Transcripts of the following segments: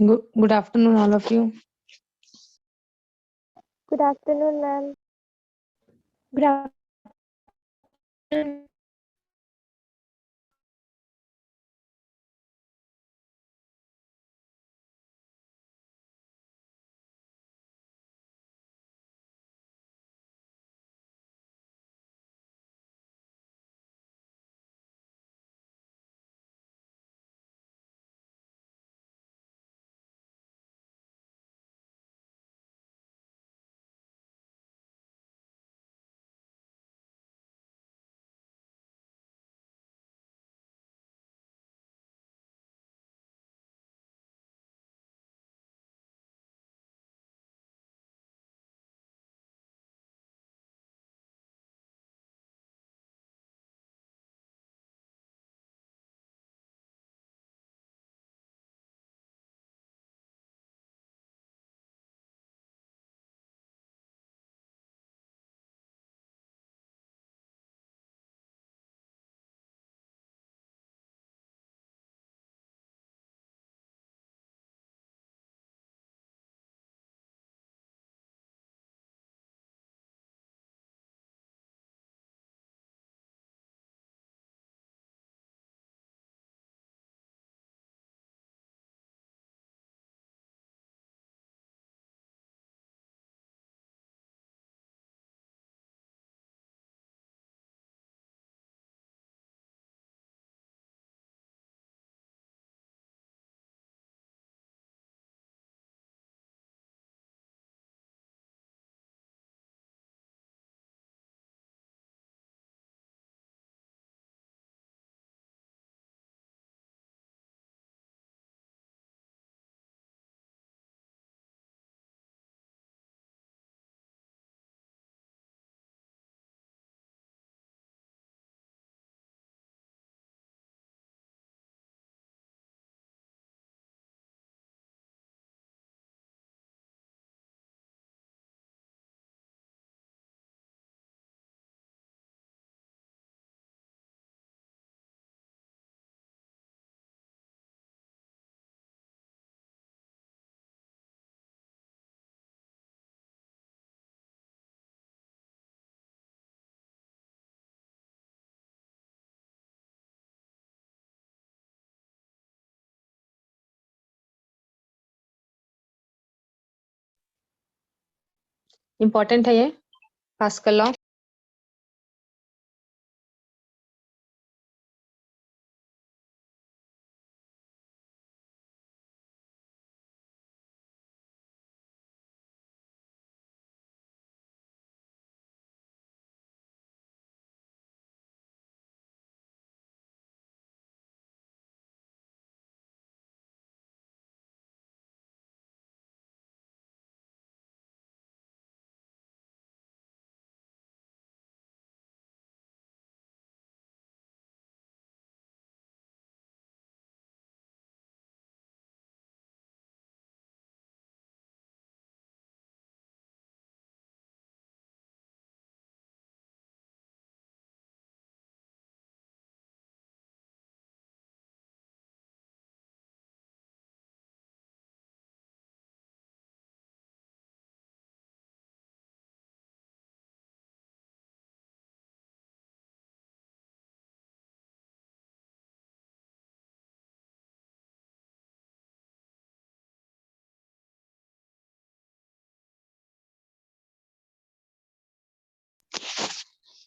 Good afternoon, all of you. Good afternoon, ma'am. Good afternoon. Important है ये pascal law.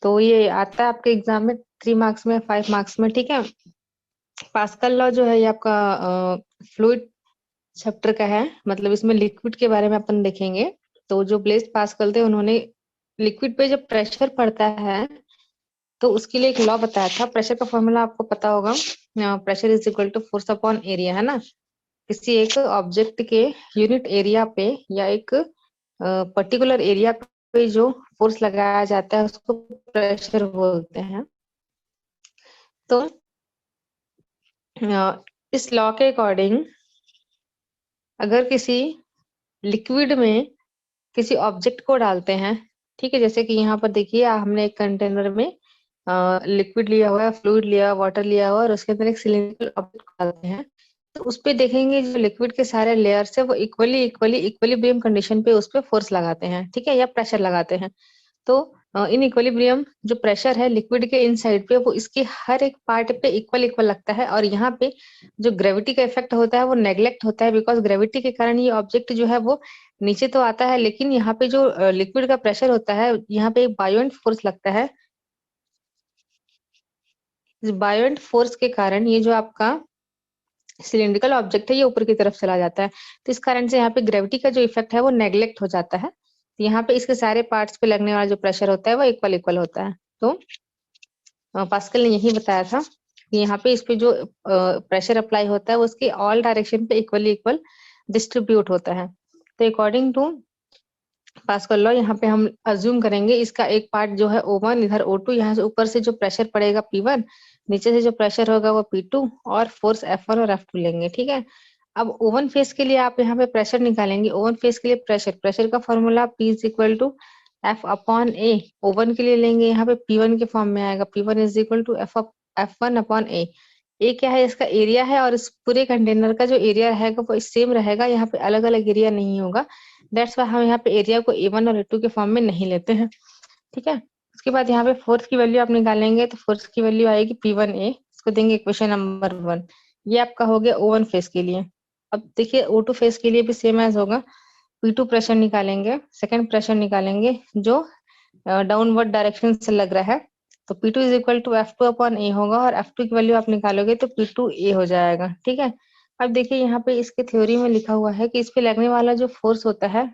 तो ये आता है आपके एग्जाम में 3 मार्क्स में, 5 मार्क्स में, ठीक है। पास्कल लॉ जो है ये आपका फ्लूइड चैप्टर का है, मतलब इसमें लिक्विड के बारे में अपन देखेंगे। तो जो ब्लेस पास्कल थे उन्होंने लिक्विड पे जब प्रेशर पड़ता है तो उसके लिए एक लॉ बताया था। प्रेशर का फॉर्मूला आपको पता होगा, pressure is equal to force upon area, है ना। किसी एक ऑब्जेक्ट के यूनिट एरिया पे या एक पर्टिकुलर एरिया पे जो फोर्स लगाया जाता है उसको प्रेशर बोलते हैं। तो इस लॉ के अकॉर्डिंग अगर किसी लिक्विड में किसी ऑब्जेक्ट को डालते हैं, ठीक है, जैसे कि यहाँ पर देखिए हमने एक कंटेनर में लिक्विड लिया हुआ है, फ्लूइड लिया हुआ, वाटर लिया हुआ और उसके अंदर एक सिलिंड्रिकल ऑब्जेक्ट डालते हैं। तो उस पे देखेंगे जो लिक्विड के सारे लेयर्स है वो इक्विलिब्रियम कंडीशन पे उस पे फोर्स लगाते हैं, ठीक है, या प्रेशर लगाते हैं। तो इन इक्विलिब्रियम जो प्रेशर है लिक्विड के इनसाइड पे वो इसके हर एक पार्ट पे इक्वल इक्वल लगता है, और यहाँ पे जो ग्रेविटी का इफेक्ट होता है वो नेग्लेक्ट होता है, बिकॉज ग्रेविटी के कारण ये ऑब्जेक्ट जो है वो नीचे तो आता है, लेकिन यहाँ पे जो लिक्विड का प्रेशर होता है यहाँ पे एक बायोइंट फोर्स लगता है। इस बायोइंट फोर्स के कारण ये जो आपका सिलिंड्रिकल ऑब्जेक्ट है ये ऊपर की तरफ चला जाता है, तो इस कारण से यहाँ पे ग्रेविटी का जो इफेक्ट है वो नेग्लेक्ट हो जाता है। तो यहाँ पे इसके सारे पार्ट्स पे लगने वाला जो प्रेशर होता है वो इक्वल इक्वल होता है। तो पास्कल ने यही बताया था कि यहाँ पे इस पे जो प्रेशर अप्लाई होता है वो उसके ऑल डायरेक्शन पे इक्वली इक्वल डिस्ट्रीब्यूट होता है। तो अकॉर्डिंग टू पास्कल लॉ यहाँ पे हम अज्यूम करेंगे इसका एक पार्ट जो है O1, इधर O2, यहाँ से ऊपर से जो प्रेशर पड़ेगा P1, नीचे से जो प्रेशर होगा वो P2, और फोर्स F1 और F2 लेंगे, ठीक है। अब ओवन फेज के लिए आप यहाँ पे प्रेशर निकालेंगे। ओवन फेज के लिए प्रेशर का formula P is equal to F upon A। Oven के लिए लेंगे यहाँ पे P1 के फॉर्म में आएगा, P1 is equal to F1 upon A। A क्या है, इसका एरिया है, और इस पूरे कंटेनर का जो एरिया रहेगा वो सेम रहेगा, यहाँ पे अलग अलग एरिया नहीं होगा। दैट्स वाई हम यहाँ पे एरिया को A1 और A2 के फॉर्म में नहीं लेते हैं, ठीक है। उसके बाद यहाँ पे फोर्स की वैल्यू आप निकालेंगे, तो फोर्स की वैल्यू आएगी P1A, इसको देंगे इक्वेशन नंबर 1। ये आपका हो गया ओवन फेज के लिए। अब देखिए O2 फेज के लिए भी सेम एज होगा। P2 प्रेशर निकालेंगे, सेकंड प्रेशर निकालेंगे जो डाउनवर्ड डायरेक्शन से लग रहा है, तो P2 is equal to F2 upon A होगा, और F2 की वैल्यू आप निकालोगे तो P2A हो जाएगा, ठीक है। अब देखिए यहाँ पे इसके थ्योरी में लिखा हुआ है कि इस पे लगने वाला जो फोर्स होता है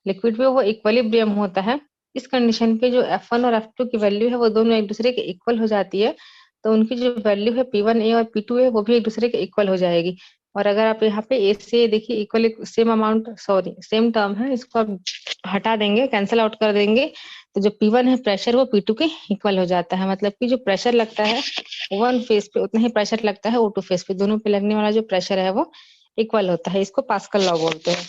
लिक्विड पे वो इक्विलिब्रियम होता है। इस कंडीशन पे जो F1 और F2 की वैल्यू है वो दोनों एक दूसरे के इक्वल हो जाती है, तो उनकी जो वैल्यू है P1A और P2A वो भी एक दूसरे के इक्वल हो जाएगी। और अगर आप यहाँ पे ए से देखिए equal same amount, sorry same term है, इसको आप हटा देंगे, कैंसिल आउट कर देंगे, तो जो P1 है प्रेशर वो P2 के इक्वल हो जाता है। मतलब कि जो प्रेशर लगता है वन फेज पे उतना ही प्रेशर लगता है O2 फेज पे, दोनों पे लगने वाला जो प्रेशर है वो इक्वल होता है। इसको पास्कल लॉ बोलते हैं।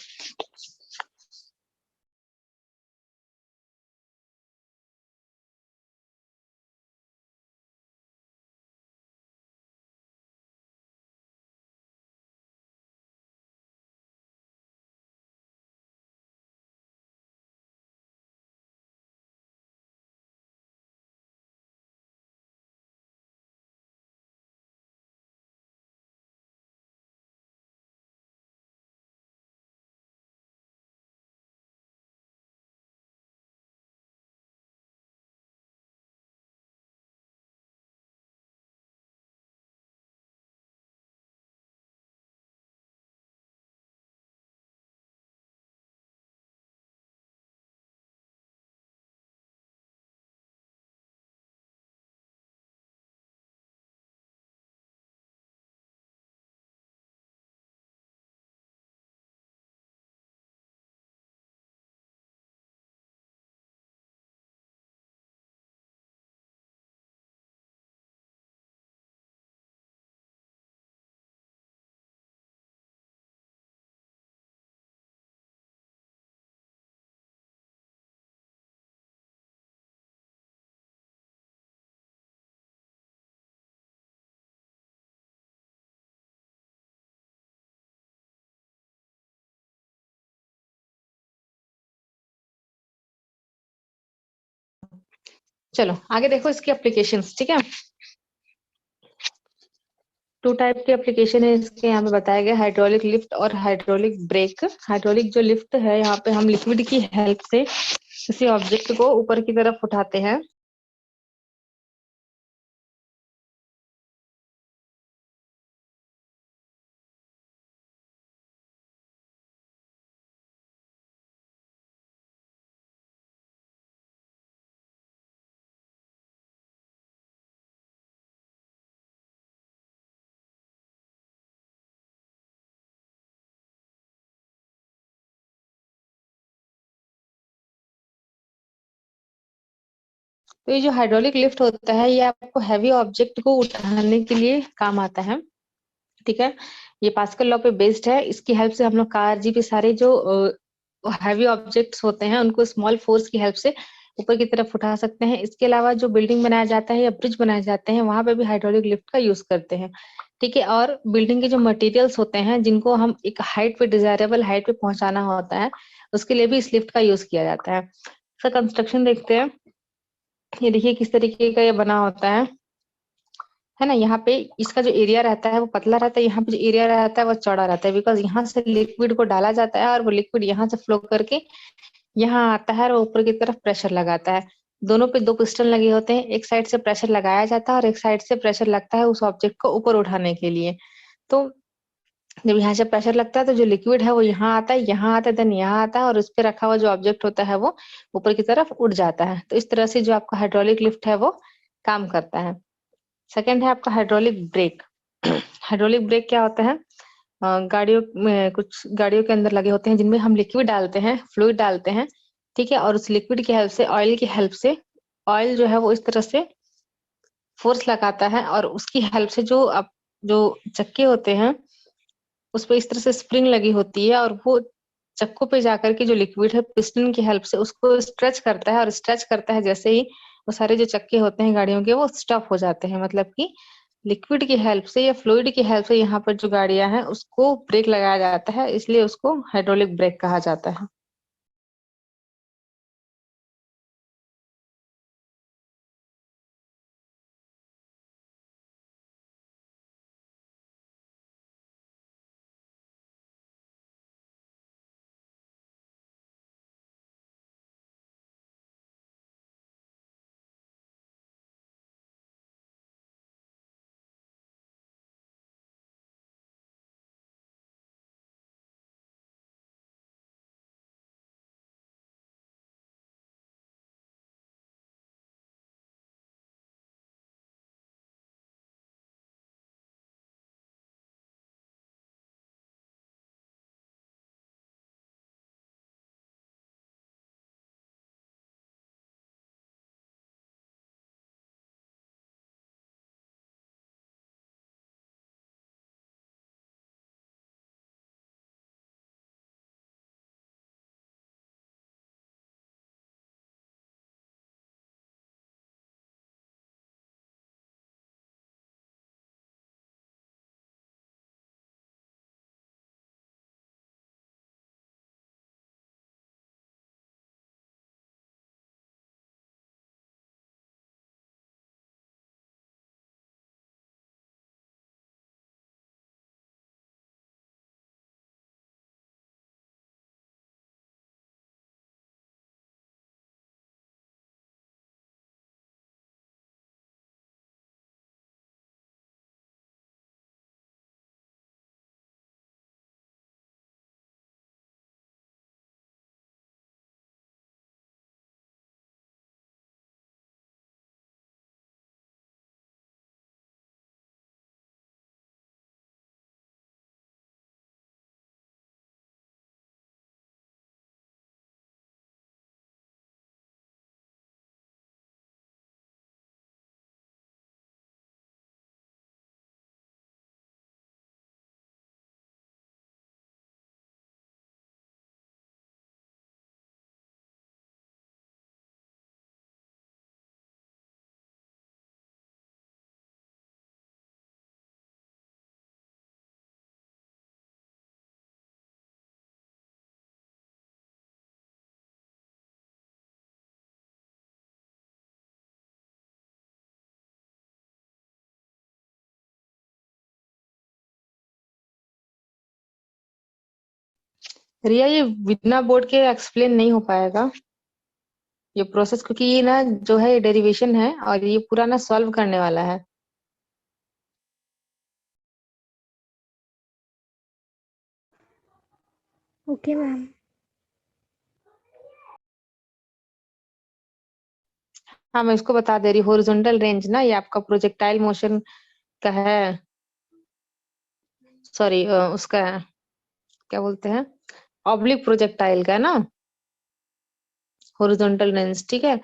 चलो आगे देखो इसकी एप्लीकेशंस, ठीक है। टू टाइप के एप्लीकेशन है इसके यहाँ पे बताया गया, हाइड्रोलिक लिफ्ट और हाइड्रोलिक ब्रेक। हाइड्रोलिक जो लिफ्ट है, यहाँ पे हम लिक्विड की हेल्प से किसी ऑब्जेक्ट को ऊपर की तरफ उठाते हैं। तो ये जो हाइड्रोलिक लिफ्ट होता है ये आपको हैवी ऑब्जेक्ट को उठाने के लिए काम आता है, ठीक है। ये पास्कल लॉ पे बेस्ड है। इसकी हेल्प से हम लोग कार जीप सारे जो हैवी ऑब्जेक्ट्स होते हैं उनको स्मॉल फोर्स की हेल्प से ऊपर की तरफ उठा सकते हैं। इसके अलावा जो बिल्डिंग बनाया जाता है या ब्रिज बनाए जाते हैं वहां पे भी हाइड्रोलिक लिफ्ट का यूज करते हैं। ठीक है। और बिल्डिंग के जो मटेरियल्स होते हैं जिनको हम एक हाइट पे, डिजायरेबल हाइट पे पहुंचाना होता है, उसके लिए भी इस लिफ्ट का यूज किया जाता है। इसका कंस्ट्रक्शन देखते हैं। ये देखिए किस तरीके का ये बना होता है ना। यहाँ पे इसका जो एरिया रहता है वो पतला रहता है, यहाँ पे जो एरिया रहता है वो चौड़ा रहता है, बिकॉज यहाँ से लिक्विड को डाला जाता है और वो लिक्विड यहाँ से फ्लो करके यहाँ आता है और ऊपर की तरफ प्रेशर लगाता है। दोनों पे 2 पिस्टन लगे होते हैं, एक साइड से प्रेशर लगाया जाता है और एक साइड से प्रेशर लगता है उस ऑब्जेक्ट को ऊपर उठाने के लिए। तो जब यहाँ से प्रेशर लगता है तो जो लिक्विड है वो यहाँ आता है, यहाँ आता है, देन यहाँ आता है और उस पे रखा हुआ जो ऑब्जेक्ट होता है वो ऊपर की तरफ उड़ जाता है। तो इस तरह से जो आपका हाइड्रोलिक लिफ्ट है वो काम करता है। सेकंड है आपका हाइड्रोलिक ब्रेक। हाइड्रोलिक ब्रेक क्या होता है? गाड़ियों में, कुछ गाड़ियों के अंदर लगे होते हैं जिनमें हम लिक्विड डालते हैं, फ्लूइड डालते हैं, ठीक है, और उस लिक्विड की हेल्प से, ऑयल की हेल्प से, ऑयल जो है वो इस तरह से फोर्स लगाता है और उसकी हेल्प से जो चक्के होते हैं उस पे इस तरह से स्प्रिंग लगी होती है और वो चक्कों पे जाकर के जो लिक्विड है पिस्टन की हेल्प से उसको स्ट्रेच करता है, और स्ट्रेच करता है जैसे ही वो सारे जो चक्के होते हैं गाड़ियों के वो स्टॉप हो जाते हैं। मतलब कि लिक्विड की हेल्प से या फ्लूइड की हेल्प से यहाँ पर जो गाड़ियां हैं उसको ब्रेक लगाया जाता है, इसलिए उसको हाइड्रोलिक ब्रेक कहा जाता है। रिया, ये बिना बोर्ड के एक्सप्लेन नहीं हो पाएगा ये प्रोसेस, क्योंकि ये ना जो है डेरिवेशन है और ये पूरा ना सॉल्व करने वाला है। Okay ma'am. हाँ, मैं इसको बता दे रही हूँ। हॉरिजॉन्टल रेंज ना ये आपका प्रोजेक्टाइल मोशन का है, सॉरी उसका क्या बोलते हैं, ऑब्लिक प्रोजेक्टाइल का है ना, हॉरिजॉन्टल रेंज। ठीक है,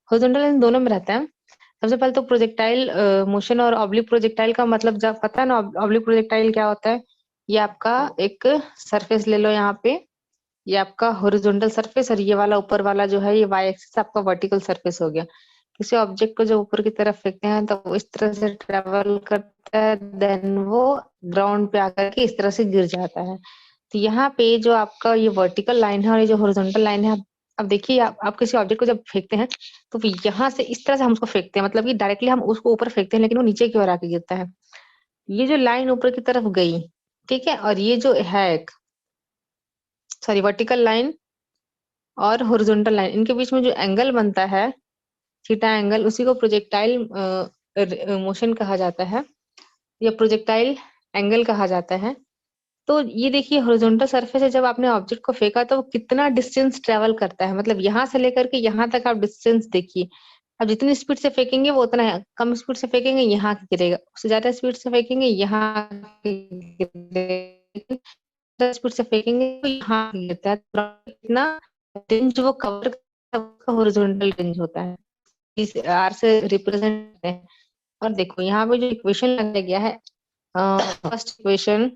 हॉरिजॉन्टल रेंज दोनों में रहता है। सबसे पहले तो प्रोजेक्टाइल मोशन और ऑब्लिक प्रोजेक्टाइल का मतलब जब पता है ना, ऑब्लिक प्रोजेक्टाइल क्या होता है। ये आपका एक सरफेस ले लो यहाँ पे, ये आपका हॉरिजॉन्टल सरफेस और ये वाला ऊपर वाला जो है ये वाई एक्सिस आपका वर्टिकल सरफेस हो गया। किसी ऑब्जेक्ट को जब ऊपर की तरफ फेंकते हैं तो वो इस तरह से ट्रेवल करता है, देन वो ग्राउंड पे आकर के इस तरह से गिर जाता है। तो यहाँ पे जो आपका ये वर्टिकल लाइन है और ये जो हॉरिजॉन्टल लाइन है, अब देखिए आप किसी ऑब्जेक्ट को जब फेंकते हैं तो यहाँ से इस तरह से हम उसको फेंकते हैं, मतलब कि डायरेक्टली हम उसको ऊपर फेंकते हैं लेकिन वो नीचे की ओर आके गिरता है। ये जो लाइन ऊपर की तरफ गई, ठीक है, और ये जो है एक सॉरी वर्टिकल लाइन और हॉरिजॉन्टल लाइन, इनके बीच में जो एंगल बनता है थीटा एंगल, उसी को प्रोजेक्टाइल मोशन कहा जाता है या प्रोजेक्टाइल एंगल कहा जाता है। तो ये देखिए हॉरिजॉन्टल सरफेस है, जब आपने ऑब्जेक्ट को फेंका तो वो कितना डिस्टेंस ट्रेवल करता है, मतलब यहाँ से लेकर के यहाँ तक आप डिस्टेंस देखिए। अब जितनी स्पीड से फेंकेंगे वो उतना है, कम स्पीड से फेंकेंगे यहाँ गिरेगा, उससे ज्यादा स्पीड से फेंकेंगे यहाँ गिरेगा, स्पीड से फेंकेंगे तो यहाँ गिरता है। तो इतना रेंज वो कवर हॉरिजॉन्टल रेंज होता है, इस आर से रिप्रेजेंट करते हैं। और देखो यहाँ पे जो इक्वेशन लगाया गया है, फर्स्ट इक्वेशन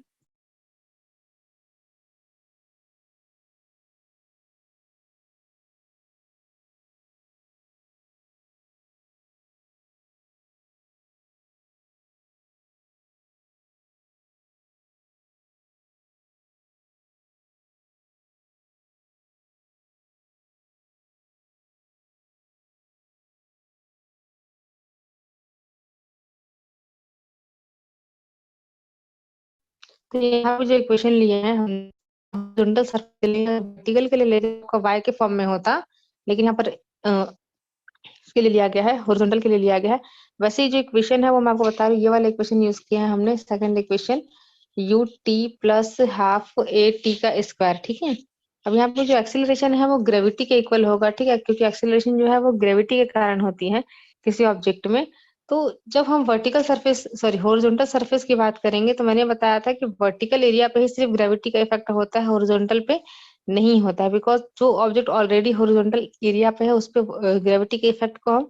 तो यहाँ पे जो इक्वेशन लिए हैं हम हॉरिजॉन्टल सर्कल के लिए, वर्टिकल के लिए ले रहे हैं, आपका वाई के फॉर्म में होता, लेकिन यहाँ पर इसके लिए लिया गया है, हॉरिजॉन्टल के लिए लिया गया है। वैसे ही जो इक्वेशन है वो मैं आपको बता रही हूँ, ये वाला इक्वेशन यूज किया है हमने, second equation U T plus half A T का स्क्वायर, ठीक है। अब यहाँ पे जो एक्सीलरेशन है वो ग्रेविटी के इक्वल होगा, ठीक है, क्योंकि एक्सीलरेशन जो है वो ग्रेविटी के कारण होती है किसी ऑब्जेक्ट में। तो जब हम vertical surface sorry horizontal surface की बात करेंगे तो मैंने बताया था कि वर्टिकल एरिया पे ही सिर्फ ग्रेविटी का इफेक्ट होता है, हॉरिजॉन्टल पे नहीं होता है, बिकॉज जो ऑब्जेक्ट ऑलरेडी हॉरिजॉन्टल एरिया पे है उस पे ग्रेविटी के इफेक्ट को हम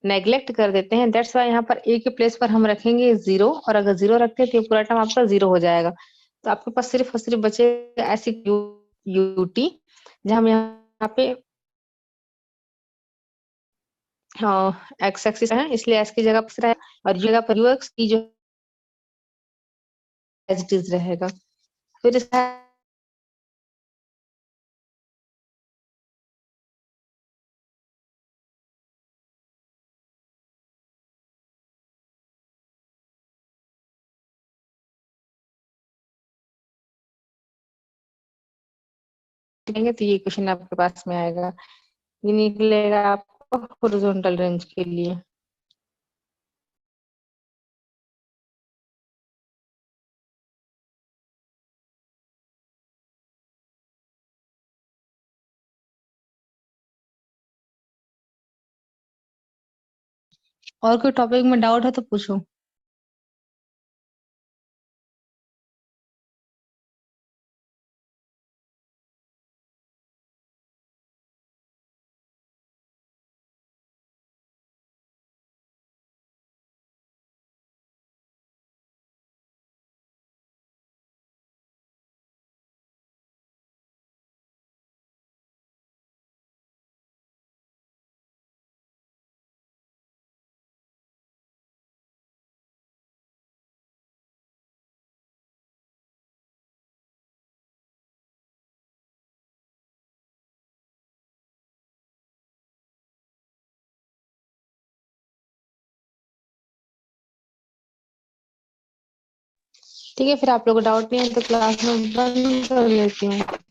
नेग्लेक्ट कर देते हैं। दैट्स वाई यहाँ पर ए के प्लेस पर हम रखेंगे जीरो, और अगर जीरो रखते हैं तो ये पूरा टर्म आपका जीरो हो जाएगा। तो आपके पास सिर्फ और सिर्फ बचेगा ऐसी यूटी, जहाँ हम यहाँ पे एक्स एक्सिस है इसलिए एस की जगह पर है, और यू जगह पर यूएक्स की जो एज इट इज रहेगा। फिर इसका लेंगे तो ये क्वेश्चन आपके पास में आएगा, ये निकलेगा आपको हॉरिजॉन्टल रेंज के लिए। और कोई टॉपिक में डाउट है तो पूछो। ठीक है, फिर आप लोग को डाउट नहीं है तो क्लास में बंद कर लेती हूँ।